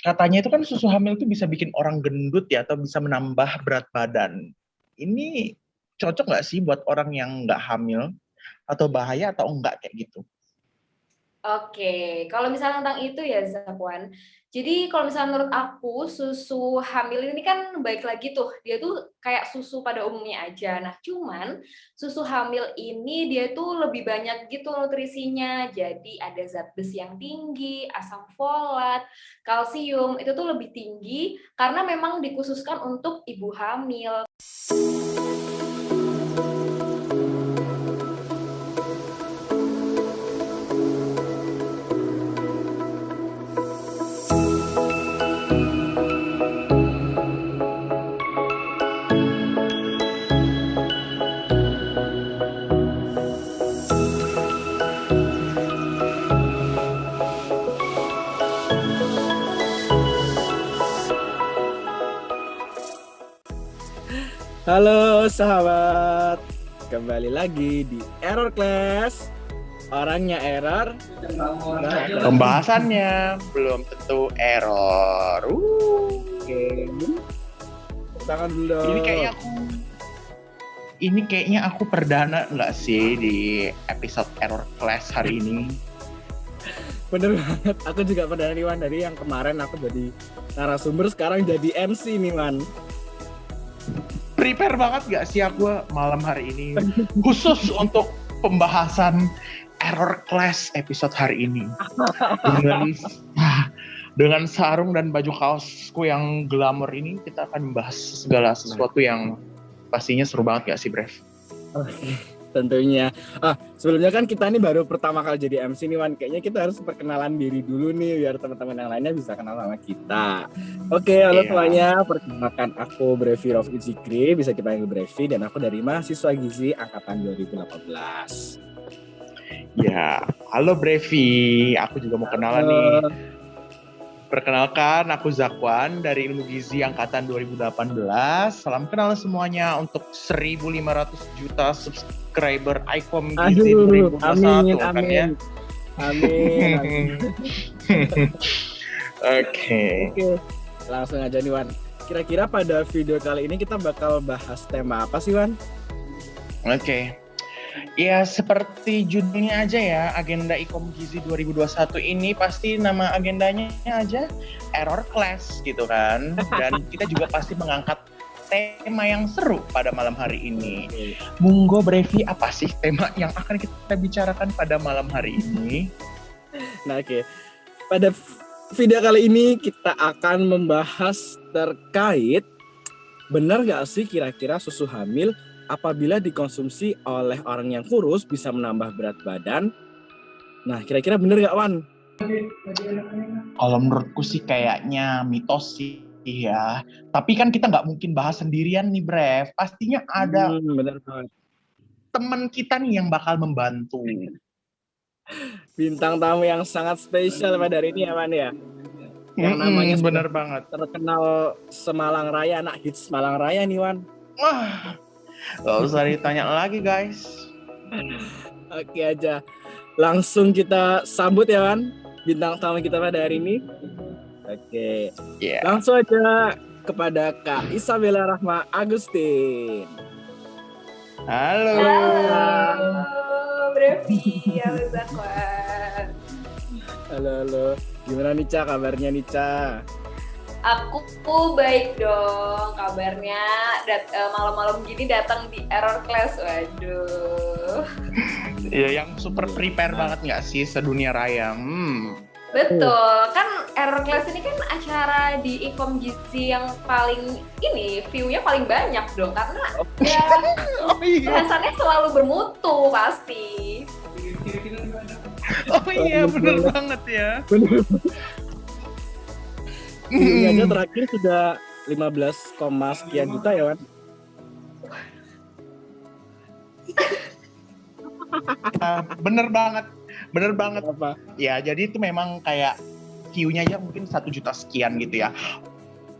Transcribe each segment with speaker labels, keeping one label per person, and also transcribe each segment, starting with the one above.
Speaker 1: Katanya itu kan susu hamil itu bisa bikin orang gendut ya, atau bisa menambah berat badan. Ini cocok nggak sih buat orang yang nggak hamil? Atau bahaya atau enggak kayak gitu?
Speaker 2: Oke, kalau misalnya tentang itu ya Zakwan. Jadi kalau misalnya menurut aku susu hamil ini kan baik lagi tuh, dia tuh kayak susu pada umumnya aja. Nah, cuman susu hamil ini dia tuh lebih banyak gitu nutrisinya. Jadi ada zat besi yang tinggi, asam folat, kalsium itu tuh lebih tinggi karena memang dikhususkan untuk ibu hamil.
Speaker 3: Halo sahabat, kembali lagi di Error Class. Orangnya error,
Speaker 1: Pembahasannya belum tentu error.
Speaker 3: Oke. Tangan dulu dong.
Speaker 1: Ini kayaknya aku perdana nggak sih di episode Error Class hari ini?
Speaker 3: Bener banget, aku juga perdana nih Wan. Dari yang kemarin aku jadi narasumber, sekarang jadi MC nih Wan.
Speaker 1: Prepare banget gak sih aku malam hari ini khusus untuk pembahasan Error Class episode hari ini dengan sarung dan baju kaosku yang glamour ini, kita akan membahas segala sesuatu yang pastinya seru banget gak sih Brev?
Speaker 3: Oke, tentunya. Sebelumnya kan kita ini baru pertama kali jadi MC nih Wan. Kayaknya kita harus perkenalan diri dulu nih biar teman-teman yang lainnya bisa kenal sama kita. Oke, halo semuanya. Perkenalkan aku Brevi Rofik Zikri, bisa dipanggil Brevi, dan aku dari mahasiswa Gizi angkatan 2018.
Speaker 1: Ya, halo Brevi. Aku juga mau kenalan nih. Perkenalkan, aku Zakwan dari Ilmu Gizi angkatan 2018. Salam kenal semuanya untuk 1.500 juta subscriber ICOM Gizi 2021 kan ya.
Speaker 3: Amin.
Speaker 1: Oke.
Speaker 3: Langsung aja nih Wan. Kira-kira pada video kali ini kita bakal bahas tema apa sih Wan?
Speaker 1: Oke. Ya seperti judulnya aja ya, agenda ICOM Gizi 2021 ini pasti nama agendanya aja Error Class gitu kan. Dan kita juga pasti mengangkat tema yang seru pada malam hari ini. Monggo Brevi, apa sih tema yang akan kita bicarakan pada malam hari ini?
Speaker 3: Nah pada video kali ini kita akan membahas terkait benar gak sih kira-kira susu hamil apabila dikonsumsi oleh orang yang kurus bisa menambah berat badan. Nah, kira-kira bener gak, Wan?
Speaker 1: Kalau menurutku sih kayaknya mitos sih ya. Tapi kan kita nggak mungkin bahas sendirian nih, Brev. Pastinya ada
Speaker 3: bener banget.
Speaker 1: Teman kita nih yang bakal membantu.
Speaker 3: Bintang tamu yang sangat spesial pada hari ini ya, Wan ya. Yang namanya
Speaker 1: bener banget.
Speaker 3: Terkenal Semalang Raya, anak hits Semalang Raya nih, Wan.
Speaker 1: Gak usah ditanya lagi guys.
Speaker 3: Oke aja, langsung kita sambut ya Wan bintang tamu kita pada hari ini. Oke, langsung aja kepada Kak Isabella Rahma Agustin.
Speaker 1: Halo
Speaker 2: Brevi, halo Zakwan.
Speaker 3: Halo, gimana nih Ca, kabarnya nih Ca?
Speaker 2: Aku baik dong kabarnya. Malam-malam gini datang di Error Class, waduh.
Speaker 1: Ya, yang super prepare banget nggak sih sedunia raya?
Speaker 2: Betul, kan Error Class ini kan acara di ICOM Gizi yang paling ini view-nya paling banyak dong, karena bahasannya selalu bermutu pasti.
Speaker 1: Oh iya, bener banget ya.
Speaker 3: Ini aja terakhir sudah 15, sekian juta ya Wan.
Speaker 1: Bener banget.
Speaker 3: Apa?
Speaker 1: Ya jadi itu memang kayak view-nya aja mungkin 1 juta sekian gitu ya.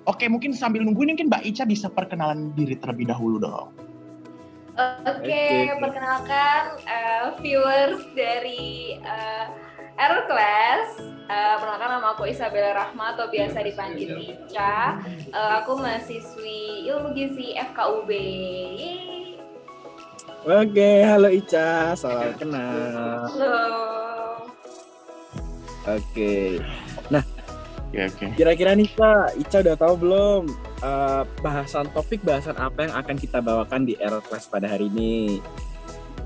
Speaker 1: Oke, mungkin sambil nunggu ini mungkin Mbak Ica bisa perkenalan diri terlebih dahulu dong.
Speaker 2: Oke, perkenalkan viewers dari Error Class, perkenalkan nama aku Isabella Rahma atau biasa dipanggil Ica. Aku mahasiswi Ilmu Gizi FKUB. Yeay.
Speaker 3: Oke, halo Ica, salam kenal.
Speaker 2: Halo.
Speaker 3: Oke. Nah,
Speaker 1: Oke.
Speaker 3: kira-kira nih Ica udah tahu belum bahasan apa yang akan kita bawakan di Error Class pada hari ini?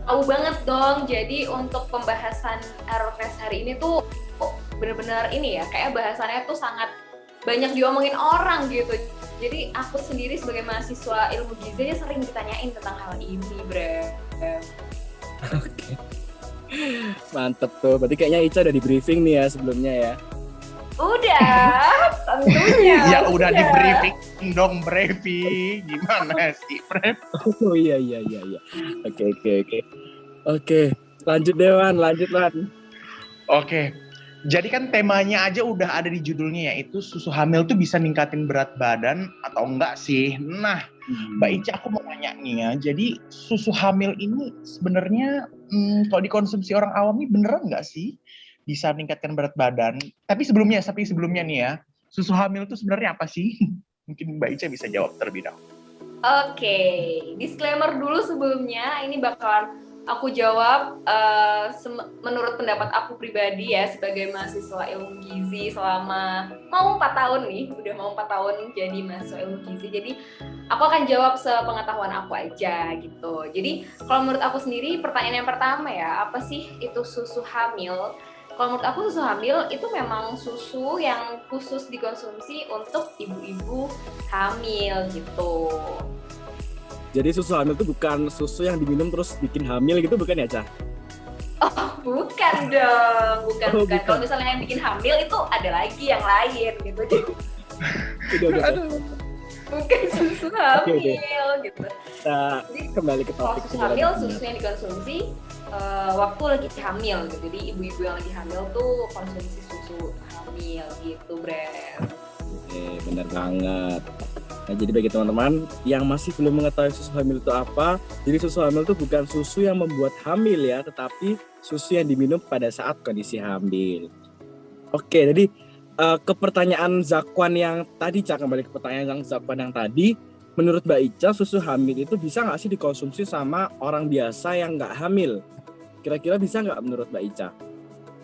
Speaker 2: Tahu banget dong. Jadi untuk pembahasan Error Class hari ini tuh benar-benar ini ya, kayak bahasannya tuh sangat banyak diomongin orang gitu. Jadi aku sendiri sebagai mahasiswa ilmu gizi aja sering ditanyain tentang hal ini, Bre.
Speaker 3: Oke. Mantep tuh. Berarti kayaknya Ica udah di briefing nih ya sebelumnya ya.
Speaker 2: Udah, tentunya.
Speaker 1: Ya udah di briefing dong, Brevi. Gimana sih, Brev?
Speaker 3: Oh iya. Oke. Oke, lanjut Dewan, lanjut Wan.
Speaker 1: Oke. Jadi kan temanya aja udah ada di judulnya, yaitu susu hamil tuh bisa ningkatin berat badan atau enggak sih? Nah, Mbak Ica, aku mau nanya nih ya. Jadi susu hamil ini sebenarnya kalau dikonsumsi orang awam ini beneran nggak sih bisa meningkatkan berat badan? Tapi sebelumnya nih ya, susu hamil itu sebenarnya apa sih? Mungkin Mbak Ica bisa jawab terlebih dahulu.
Speaker 2: Oke, disclaimer dulu sebelumnya, ini bakalan aku jawab menurut pendapat aku pribadi ya sebagai mahasiswa ilmu gizi selama mau 4 tahun nih, udah mau 4 tahun jadi mahasiswa ilmu gizi. Jadi aku akan jawab sepengetahuan aku aja gitu. Jadi kalau menurut aku sendiri, pertanyaan yang pertama ya, apa sih itu susu hamil? Kalau menurut aku susu hamil itu memang susu yang khusus dikonsumsi untuk ibu-ibu hamil gitu.
Speaker 3: Jadi susu hamil itu bukan susu yang diminum terus bikin hamil gitu, bukan ya, Cah?
Speaker 2: Oh, bukan dong, bukan.
Speaker 3: Oh, bukan.
Speaker 2: Kalau misalnya yang bikin hamil itu ada lagi yang lain gitu. Jadi bukan susu hamil gitu.
Speaker 3: Nah,
Speaker 2: Jadi
Speaker 3: kembali ke
Speaker 2: kalau
Speaker 3: topik
Speaker 2: susu hamil susu yang dikonsumsi waktu lagi hamil gitu. Jadi ibu-ibu yang lagi hamil tuh konsumsi susu hamil gitu, Bre.
Speaker 3: Oke, benar banget. Nah, jadi bagi teman-teman yang masih belum mengetahui susu hamil itu apa, jadi susu hamil itu bukan susu yang membuat hamil ya, tetapi susu yang diminum pada saat kondisi hamil. Oke, jadi ke pertanyaan Zakwan yang tadi, Cak, kembali ke pertanyaan Zakwan yang tadi, menurut Mbak Ica, susu hamil itu bisa nggak sih dikonsumsi sama orang biasa yang nggak hamil? Kira-kira bisa nggak menurut Mbak Ica?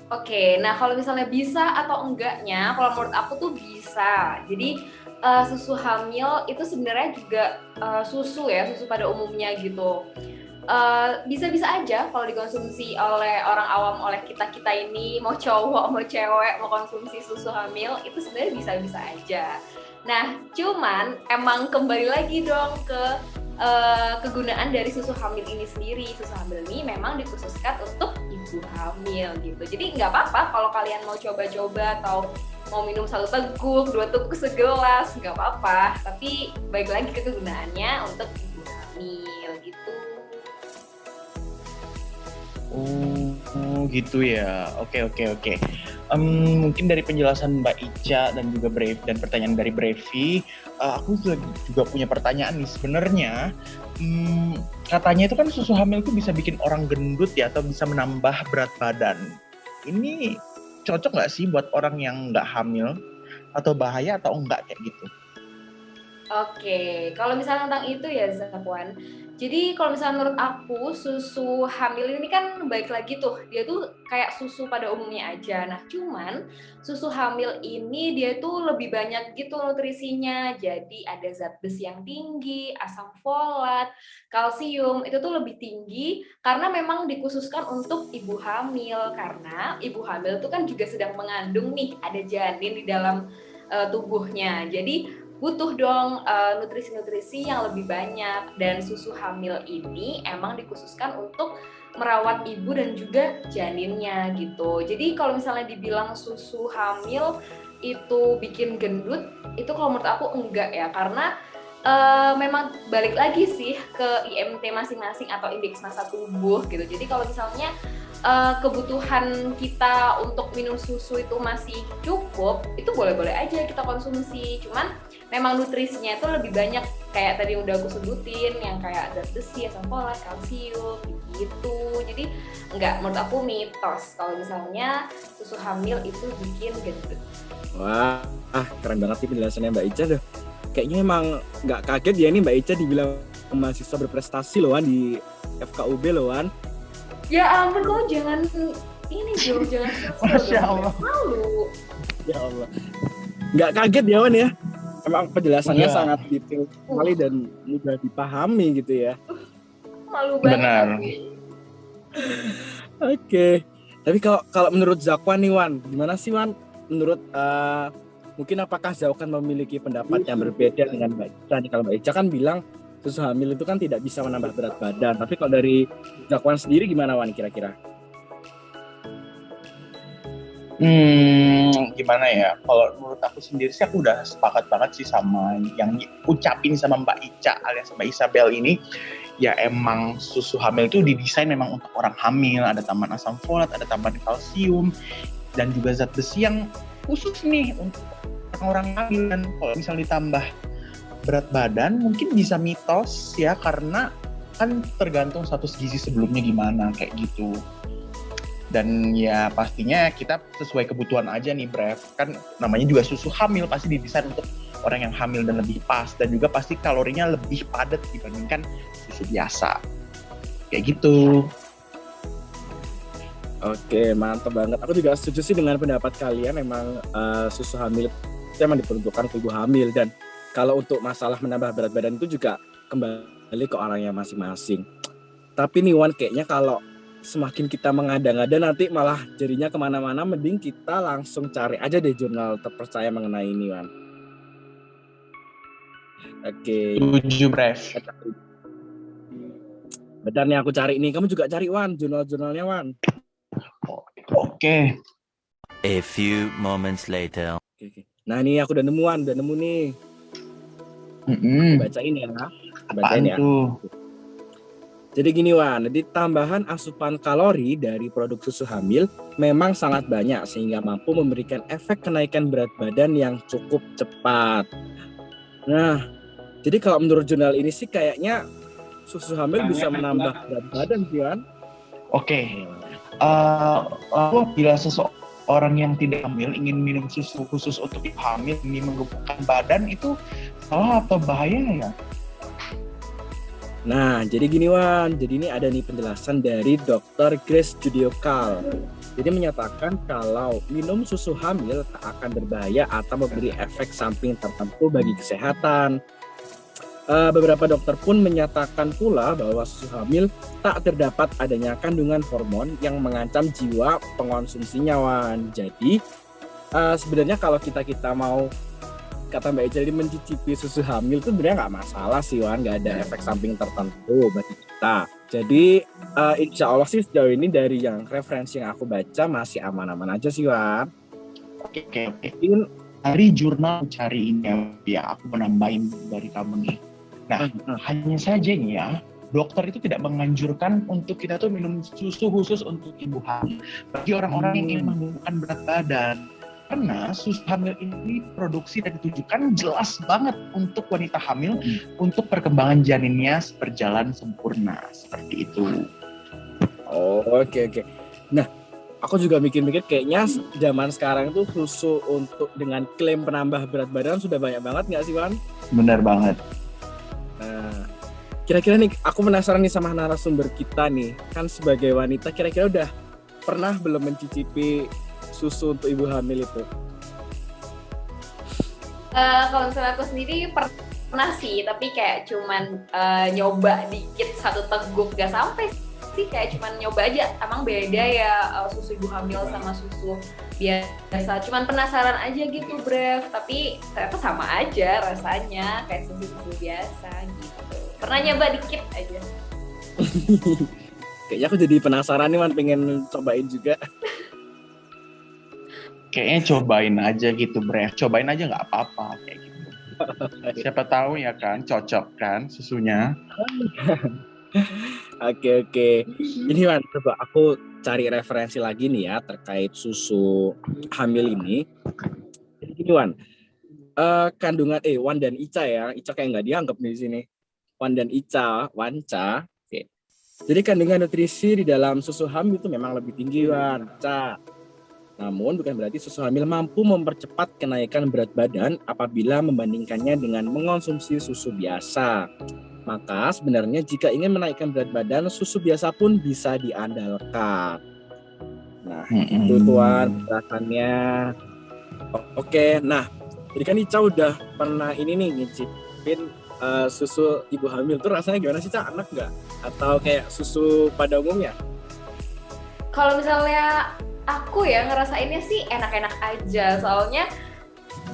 Speaker 2: Oke, nah kalau misalnya bisa atau enggaknya, kalau menurut aku tuh bisa. Jadi susu hamil itu sebenarnya juga susu pada umumnya gitu. Bisa-bisa aja kalau dikonsumsi oleh orang awam, oleh kita ini, mau cowok mau cewek mau konsumsi susu hamil itu sebenarnya bisa-bisa aja. Nah, cuman emang kembali lagi dong ke kegunaan dari susu hamil ini sendiri. Susu hamil ini memang dikhususkan untuk ibu hamil gitu. Jadi nggak apa-apa kalau kalian mau coba-coba atau mau minum 1 teguk, 2 teguk segelas, nggak apa-apa. Tapi baik lagi ke kegunaannya untuk ibu hamil gitu.
Speaker 1: Oh gitu ya. Oke. Mungkin dari penjelasan Mbak Ica dan juga dan pertanyaan dari Brevi, aku juga punya pertanyaan nih. Sebenarnya katanya itu kan susu hamil itu bisa bikin orang gendut ya, atau bisa menambah berat badan. Ini cocok nggak sih buat orang yang nggak hamil, atau bahaya atau enggak kayak gitu?
Speaker 2: Oke, kalau misalnya tentang itu ya Zakwan. Jadi kalau misalnya menurut aku susu hamil ini kan baik lagi tuh, dia tuh kayak susu pada umumnya aja. Nah cuman susu hamil ini dia tuh lebih banyak gitu nutrisinya. Jadi ada zat besi yang tinggi, asam folat, kalsium itu tuh lebih tinggi karena memang dikhususkan untuk ibu hamil. Karena ibu hamil itu kan juga sedang mengandung nih, ada janin di dalam tubuhnya. Jadi butuh dong nutrisi-nutrisi yang lebih banyak, dan susu hamil ini emang dikhususkan untuk merawat ibu dan juga janinnya gitu. Jadi kalau misalnya dibilang susu hamil itu bikin gendut, itu kalau menurut aku enggak ya, karena memang balik lagi sih ke IMT masing-masing atau indeks massa tubuh gitu. Jadi kalau misalnya kebutuhan kita untuk minum susu itu masih cukup, itu boleh-boleh aja kita konsumsi. Cuman memang nutrisinya itu lebih banyak, kayak tadi udah aku sebutin, yang kayak zat besi, asam folat, kalsium gitu. Jadi menurut aku mitos kalau misalnya susu hamil itu bikin gendut.
Speaker 3: Wah, keren banget sih penjelasannya Mbak Ica deh. Kayaknya emang nggak kaget ya nih Mbak Ica dibilang mahasiswa berprestasi loh Wan di FKUB loh Wan.
Speaker 2: Ya ampun, kamu jangan ini dong, jangan
Speaker 1: Masya Allah.
Speaker 2: malu.
Speaker 3: Ya Allah. Nggak kaget ya Wan ya. Emang penjelasannya
Speaker 1: Enggak.
Speaker 3: sangat detail sekali dan mudah dipahami gitu ya.
Speaker 2: Malu banget.
Speaker 1: Benar.
Speaker 3: Oke. Tapi kalau menurut Zakwan nih Wan, gimana sih Wan? Menurut mungkin apakah Zakwan memiliki pendapat yang berbeda dengan Mbak Ica nih? Kalau Mbak Ica kan bilang susu hamil itu kan tidak bisa menambah berat badan. Tapi kalau dari Zakwan sendiri gimana Wan kira-kira?
Speaker 1: Gimana ya? Kalau menurut aku sendiri sih aku udah sepakat banget sih sama yang diucapin sama Mbak Ica alias Mbak Isabel ini. Ya emang susu hamil itu didesain memang untuk orang hamil, ada tambahan asam folat, ada tambahan kalsium, dan juga zat besi yang khusus nih untuk orang hamil. Dan kalau misalnya ditambah berat badan mungkin bisa mitos ya, karena kan tergantung status gizi sebelumnya gimana kayak gitu. Dan ya pastinya kita sesuai kebutuhan aja nih Brev, kan namanya juga susu hamil pasti didesain untuk orang yang hamil dan lebih pas, dan juga pasti kalorinya lebih padat dibandingkan susu biasa kayak gitu.
Speaker 3: Oke, mantap banget. Aku juga setuju sih dengan pendapat kalian. Memang susu hamil itu memang diperuntukkan untuk ibu hamil, dan kalau untuk masalah menambah berat badan itu juga kembali ke orangnya masing-masing. Tapi nih Wan, kayaknya kalau semakin kita mengada-ngada nanti malah jadinya kemana-mana, mending kita langsung cari aja deh jurnal terpercaya mengenai ini Wan. Oke.
Speaker 1: Setuju Brev.
Speaker 3: Bentar nih aku cari nih, kamu juga cari Wan, jurnal-jurnalnya Wan.
Speaker 1: Oke.
Speaker 4: A few moments later.
Speaker 3: Oke. Nah ini aku udah nemu nih. Bacain ya.
Speaker 1: Apaan
Speaker 3: ya.
Speaker 1: tuh?
Speaker 3: Jadi gini Wan, jadi tambahan asupan kalori dari produk susu hamil memang sangat banyak sehingga mampu memberikan efek kenaikan berat badan yang cukup cepat. Nah, jadi kalau menurut jurnal ini sih kayaknya susu hamil bisa menambah berat badan sih Wan.
Speaker 1: Oke. Bila seseorang yang tidak hamil ingin minum susu khusus untuk ibu hamil ini menggemukkan badan, itu salah atau bahaya ya?
Speaker 3: Nah, jadi gini Wan, jadi ini ada nih penjelasan dari Dr. Grace Judiokal. Jadi menyatakan kalau minum susu hamil tak akan berbahaya atau memberi efek samping tertentu bagi kesehatan. Beberapa dokter pun menyatakan pula bahwa susu hamil tak terdapat adanya kandungan hormon yang mengancam jiwa pengonsumsinya Wan. Jadi sebenarnya kalau kita mau, kata Mbak Ica, mencicipi susu hamil itu sebenarnya nggak masalah sih Wan, nggak ada efek samping tertentu bagi kita. Jadi insya Allah sih sejauh ini dari yang referensi yang aku baca masih aman-aman aja sih Wan.
Speaker 1: Oke. Dari jurnal cari ini ya, aku menambahin dari kamu nih. Nah, hanya saja nih ya, dokter itu tidak menganjurkan untuk kita tuh minum susu khusus untuk ibu hamil bagi orang-orang yang ingin menurunkan berat badan. Karena susu hamil ini produksi dan ditujukan jelas banget untuk wanita hamil untuk perkembangan janinnya berjalan sempurna seperti itu.
Speaker 3: Oke. Nah, aku juga mikir-mikir kayaknya zaman sekarang tuh susu untuk dengan klaim penambah berat badan sudah banyak banget nggak sih Wan?
Speaker 1: Benar banget.
Speaker 3: Nah, kira-kira nih aku penasaran nih sama narasumber kita nih, kan sebagai wanita kira-kira udah pernah belum mencicipi susu untuk ibu hamil itu?
Speaker 2: Kalau misalnya aku sendiri pernah sih, tapi kayak cuman nyoba dikit, satu teguk, gak sampai sih, kayak cuman nyoba aja. Emang beda ya susu ibu hamil sama susu biasa, cuman penasaran aja gitu Brev, tapi ternyata sama aja rasanya kayak susu biasa gitu. Pernah nyoba dikit aja.
Speaker 3: Kayaknya aku jadi penasaran nih Man, pengen cobain juga.
Speaker 1: Kayaknya cobain aja gitu Brev, cobain aja nggak apa-apa kayak gitu. Siapa tahu ya kan, cocok kan susunya.
Speaker 3: Oke. Ini Wan, coba aku cari referensi lagi nih ya terkait susu hamil ini. Jadi gini Wan, kandungan Wan dan Ica ya, Ica kayak nggak dianggap di sini. Wan dan Ica, Wanca. Oke. Jadi kandungan nutrisi di dalam susu hamil itu memang lebih tinggi Wan, Ica. Namun bukan berarti susu hamil mampu mempercepat kenaikan berat badan apabila membandingkannya dengan mengonsumsi susu biasa. Maka sebenarnya jika ingin menaikkan berat badan, susu biasa pun bisa diandalkan. Nah, itu Tuan penjelasannya. Oke, nah, jadi kan Ica udah pernah ini nih ngicipin susu ibu hamil tuh rasanya gimana sih, Ca? Enak nggak? Atau kayak susu pada umumnya?
Speaker 2: Kalau misalnya aku ya ngerasainnya sih enak-enak aja, soalnya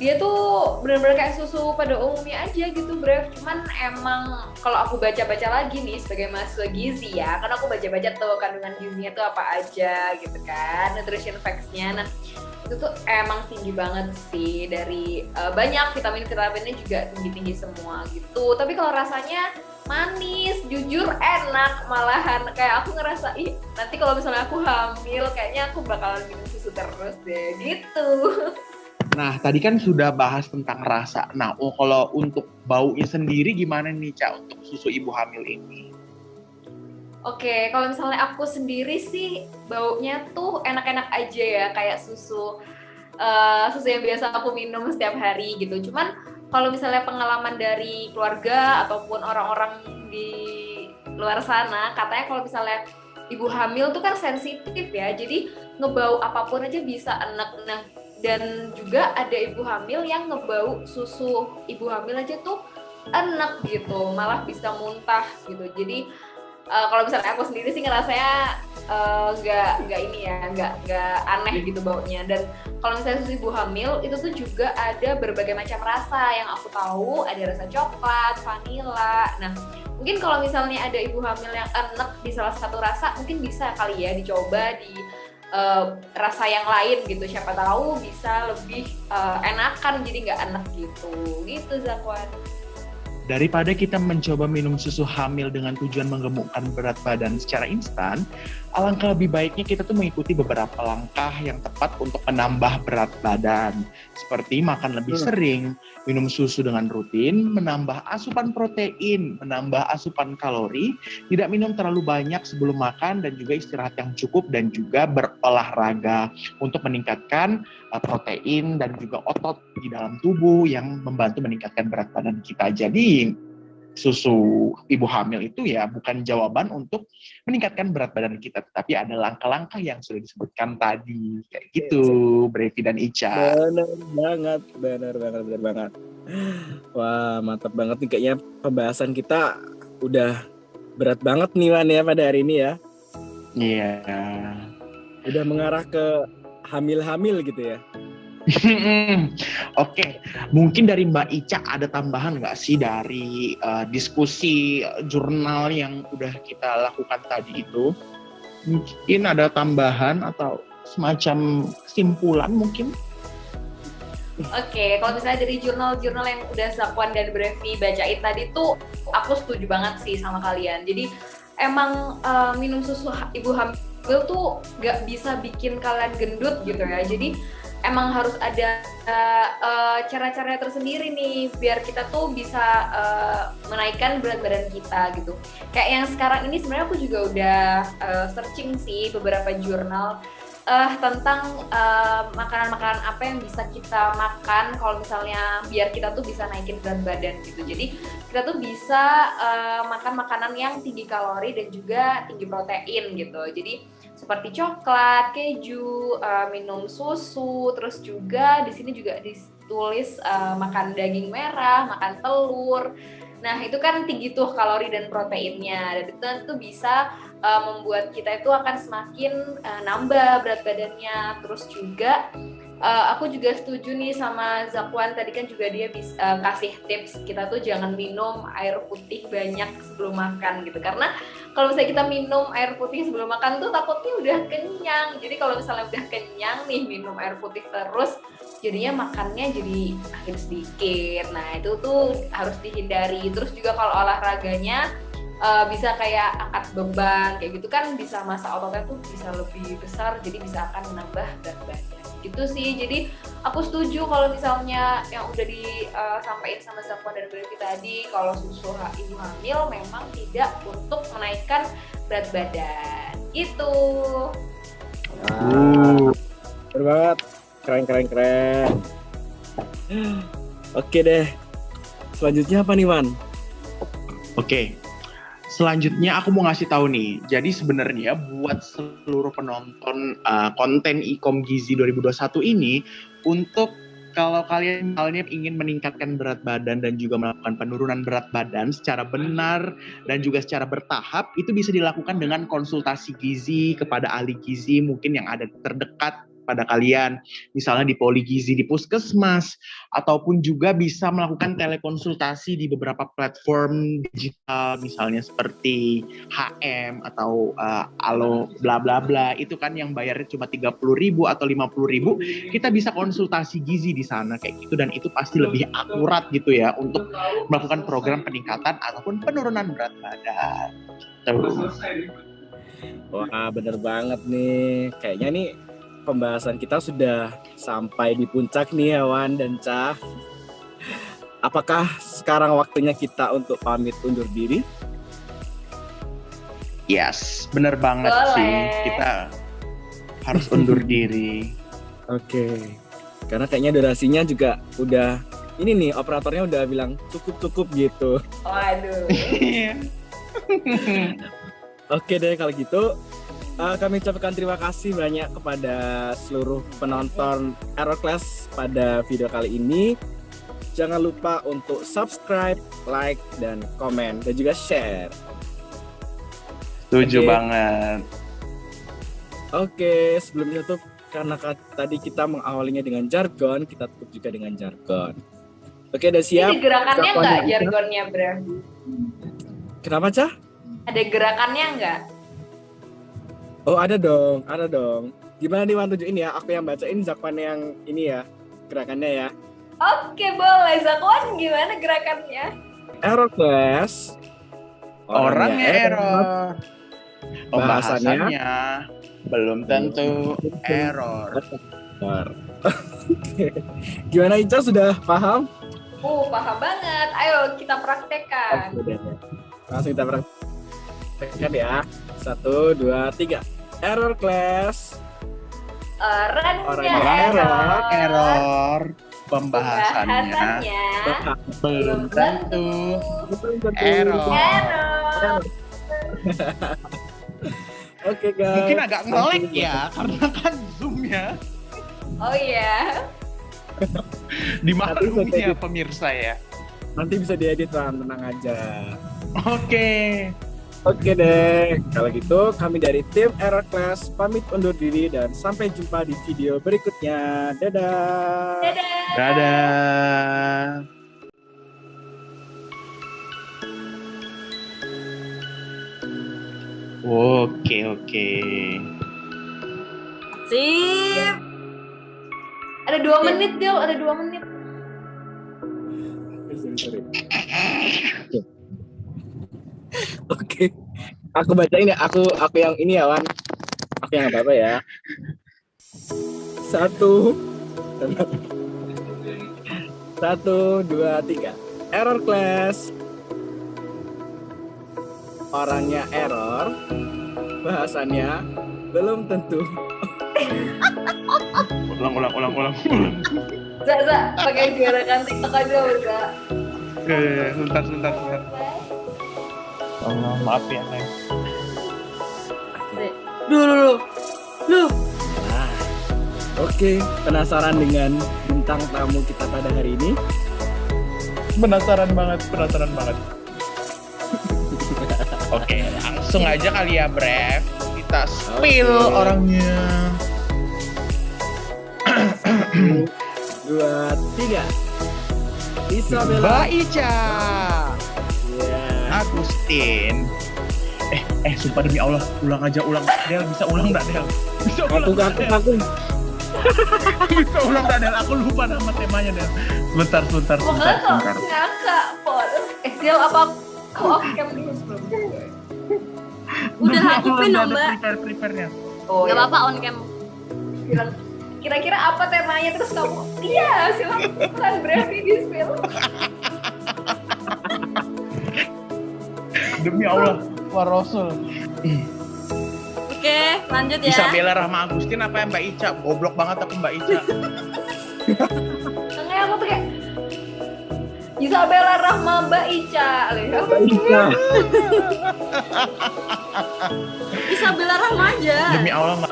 Speaker 2: dia tuh benar-benar kayak susu pada umumnya aja gitu, Brev. Cuman emang kalau aku baca-baca lagi nih sebagai mahasiswa gizi ya, karena aku baca-baca tuh kandungan gizinya tuh apa aja gitu kan, nutrition facts-nya. Nah, itu tuh emang tinggi banget sih, dari banyak vitaminnya juga tinggi-tinggi semua gitu. Tapi kalau rasanya manis, jujur enak, malahan kayak aku ngerasa nanti kalau misalnya aku hamil kayaknya aku bakalan minum susu terus deh gitu.
Speaker 1: Nah, tadi kan sudah bahas tentang rasa. Nah, kalau untuk baunya sendiri gimana nih, Ca, untuk susu ibu hamil ini?
Speaker 2: Oke, kalau misalnya aku sendiri sih baunya tuh enak-enak aja ya, kayak susu yang biasa aku minum setiap hari gitu. Cuman kalau misalnya pengalaman dari keluarga ataupun orang-orang di luar sana, katanya kalau misalnya ibu hamil tuh kan sensitif ya, jadi ngebau apapun aja bisa enak. Nah, dan juga ada ibu hamil yang ngebau susu ibu hamil aja tuh enak gitu, malah bisa muntah gitu. Jadi kalau misalnya aku sendiri sih ngerasanya nggak aneh gitu baunya. Dan kalau misalnya susu ibu hamil itu tuh juga ada berbagai macam rasa yang aku tahu, ada rasa coklat, vanila. Nah, mungkin kalau misalnya ada ibu hamil yang enak di salah satu rasa, mungkin bisa kali ya dicoba di rasa yang lain gitu, siapa tahu bisa lebih enakan, jadi nggak enak gitu Zakwan.
Speaker 1: Daripada kita mencoba minum susu hamil dengan tujuan menggemukkan berat badan secara instan, alangkah lebih baiknya kita tuh mengikuti beberapa langkah yang tepat untuk menambah berat badan. Seperti makan lebih sering, minum susu dengan rutin, menambah asupan protein, menambah asupan kalori, tidak minum terlalu banyak sebelum makan, dan juga istirahat yang cukup, dan juga berolahraga untuk meningkatkan protein dan juga otot di dalam tubuh yang membantu meningkatkan berat badan kita. Jadi susu ibu hamil itu ya bukan jawaban untuk meningkatkan berat badan kita, tetapi ada langkah-langkah yang sudah disebutkan tadi, kayak gitu, Brevi dan Ica.
Speaker 3: Bener banget. Wah, mantap banget nih, kayaknya pembahasan kita udah berat banget nih Wan ya pada hari ini ya.
Speaker 1: Iya.
Speaker 3: Udah mengarah ke hamil-hamil gitu ya.
Speaker 1: Oke, mungkin dari Mbak Ica ada tambahan nggak sih dari diskusi jurnal yang udah kita lakukan tadi itu? Mungkin ada tambahan atau semacam kesimpulan mungkin?
Speaker 2: Oke, kalau misalnya dari jurnal-jurnal yang udah Zakwan dan Brevi bacain tadi tuh, aku setuju banget sih sama kalian. Jadi emang minum susu ibu hamil tuh gak bisa bikin kalian gendut gitu ya. Jadi emang harus ada cara-cara tersendiri nih biar kita tuh bisa menaikkan berat badan kita gitu. Kayak yang sekarang ini sebenarnya aku juga udah searching sih beberapa jurnal tentang makanan-makanan apa yang bisa kita makan kalau misalnya biar kita tuh bisa naikin berat badan gitu. Jadi kita tuh bisa makan makanan yang tinggi kalori dan juga tinggi protein gitu. Jadi seperti coklat, keju, minum susu, terus juga di sini juga ditulis makan daging merah, makan telur. Nah, itu kan tinggi tuh kalori dan proteinnya. Dan itu bisa membuat kita itu akan semakin nambah berat badannya. Terus juga aku juga setuju nih sama Zakwan, tadi kan juga dia bisa kasih tips kita tuh jangan minum air putih banyak sebelum makan gitu. Karena kalau misalnya kita minum air putih sebelum makan tuh takutnya udah kenyang. Jadi kalau misalnya udah kenyang nih minum air putih terus, jadinya makannya jadi makin sedikit. Nah, itu tuh harus dihindari. Terus juga kalau olahraganya bisa kayak angkat beban kayak gitu kan, bisa masa ototnya tuh bisa lebih besar, jadi bisa akan menambah berat badan gitu sih. Jadi aku setuju kalau misalnya yang udah disampaikan sama Zakwan dan Brevi tadi, kalau susu ibu hamil memang tidak untuk menaikkan berat badan gitu.
Speaker 3: Bener banget, keren. Oke deh, selanjutnya apa nih Wan?
Speaker 1: Oke. Selanjutnya aku mau ngasih tahu nih. Jadi sebenarnya buat seluruh penonton konten Ikom Gizi 2021 ini, untuk kalau kalian misalnya ingin meningkatkan berat badan dan juga melakukan penurunan berat badan secara benar dan juga secara bertahap, itu bisa dilakukan dengan konsultasi gizi kepada ahli gizi mungkin yang ada terdekat pada kalian, misalnya di Poligizi di Puskesmas, ataupun juga bisa melakukan telekonsultasi di beberapa platform digital, misalnya seperti HM atau Alo bla bla bla, itu kan yang bayarnya cuma 30.000 atau 50.000, kita bisa konsultasi gizi di sana kayak gitu, dan itu pasti lebih akurat gitu ya untuk melakukan program peningkatan ataupun penurunan berat badan.
Speaker 3: Wah, bener banget nih. Kayaknya nih pembahasan kita sudah sampai di puncak nih ya Wan dan Cah. Apakah sekarang waktunya kita untuk pamit undur diri?
Speaker 1: Yes, bener banget sih. Kita harus undur diri.
Speaker 3: Oke. Karena kayaknya durasinya juga udah, ini nih operatornya udah bilang cukup gitu.
Speaker 2: Waduh.
Speaker 3: Oke deh kalau gitu. Kami ucapkan terima kasih banyak kepada seluruh penonton Error Class pada video kali ini. Jangan lupa untuk subscribe, like, dan komen, dan juga share.
Speaker 1: Setuju banget.
Speaker 3: Oke, sebelumnya tuh karena tadi kita mengawalinya dengan jargon, kita tutup juga dengan jargon. Oke, udah siap?
Speaker 2: Ada gerakannya nggak jargonnya, Bro?
Speaker 3: Kenapa, Cah?
Speaker 2: Ada gerakannya nggak?
Speaker 3: Oh, ada dong. Gimana nih Wan, tunjukin ya, aku yang bacain, Zakwan yang ini ya, gerakannya ya.
Speaker 2: Oke, boleh. Zakwan gimana gerakannya?
Speaker 3: Error Class.
Speaker 1: Orangnya error.
Speaker 3: Bahasannya
Speaker 1: belum tentu error.
Speaker 3: Gimana Ica, sudah paham?
Speaker 2: Paham banget. Ayo kita praktekkan.
Speaker 3: Langsung kita praktekkan ya. 1, 2, 3. Error Class.
Speaker 2: Orangnya
Speaker 1: error. Pembahasannya belum tentu error.
Speaker 3: Oke guys.
Speaker 1: Mungkin agak nge-lag ya, karena kan Zoom-nya.
Speaker 2: Oh iya.
Speaker 1: Dimaklumi ya pemirsa ya.
Speaker 3: Nanti bisa diedit Wan, tenang aja. Oke deh, kalau gitu kami dari tim Error Class pamit undur diri dan sampai jumpa di video berikutnya. Dadah.
Speaker 1: Dadah. Oke.
Speaker 2: Sip. Ada 2 menit, Del. Ada 2 menit.
Speaker 3: Oke. Aku bacain ya, aku yang ini ya Wan. Aku yang apa ya. 1, 2, 3. Error Class. Orangnya error. Bahasannya belum tentu.
Speaker 1: Ulang.
Speaker 2: Za, pakai gerakan TikTok aja, Za.
Speaker 1: Sebentar. Allah, maaf ya, Neng.
Speaker 2: Duh.
Speaker 3: Nah, oke, penasaran dengan bintang tamu kita pada hari ini?
Speaker 1: Penasaran banget. Oke, langsung aja kali ya, Brev. Kita spill orangnya.
Speaker 3: 1, 2, 3. Isabella.
Speaker 1: Mbak Ica.
Speaker 3: Yeah.
Speaker 1: Agustin. Sumpah demi Allah, ulang aja. Del, bisa ulang nggak, Del? Bisa ulang nggak, Del? Bisa ulang nggak, Del? Aku lupa nama temanya, Del. Sebentar.
Speaker 2: Ngakak, Pol. Del, apa aku off cam dulu sebelumnya?
Speaker 5: Udah aku pin loh, Mbak.
Speaker 1: Prepare-nya.
Speaker 2: Oh,
Speaker 5: Gak
Speaker 2: ya.
Speaker 5: apa-apa on cam.
Speaker 2: Bilang, kira-kira apa temanya terus kamu? Iya, silakan berarti di spill.
Speaker 1: Demi Allah, Wah Rasul.
Speaker 5: Oke, lanjut ya.
Speaker 1: Isabella Rahma Agustin apa ya Mbak Ica? Goblok banget aku Mbak Ica.
Speaker 2: Tengah aku tuh kayak Isabella Rahma Mbak Ica.
Speaker 3: Iya.
Speaker 5: Isabella Rahma aja.
Speaker 1: Demi Allah Mbak.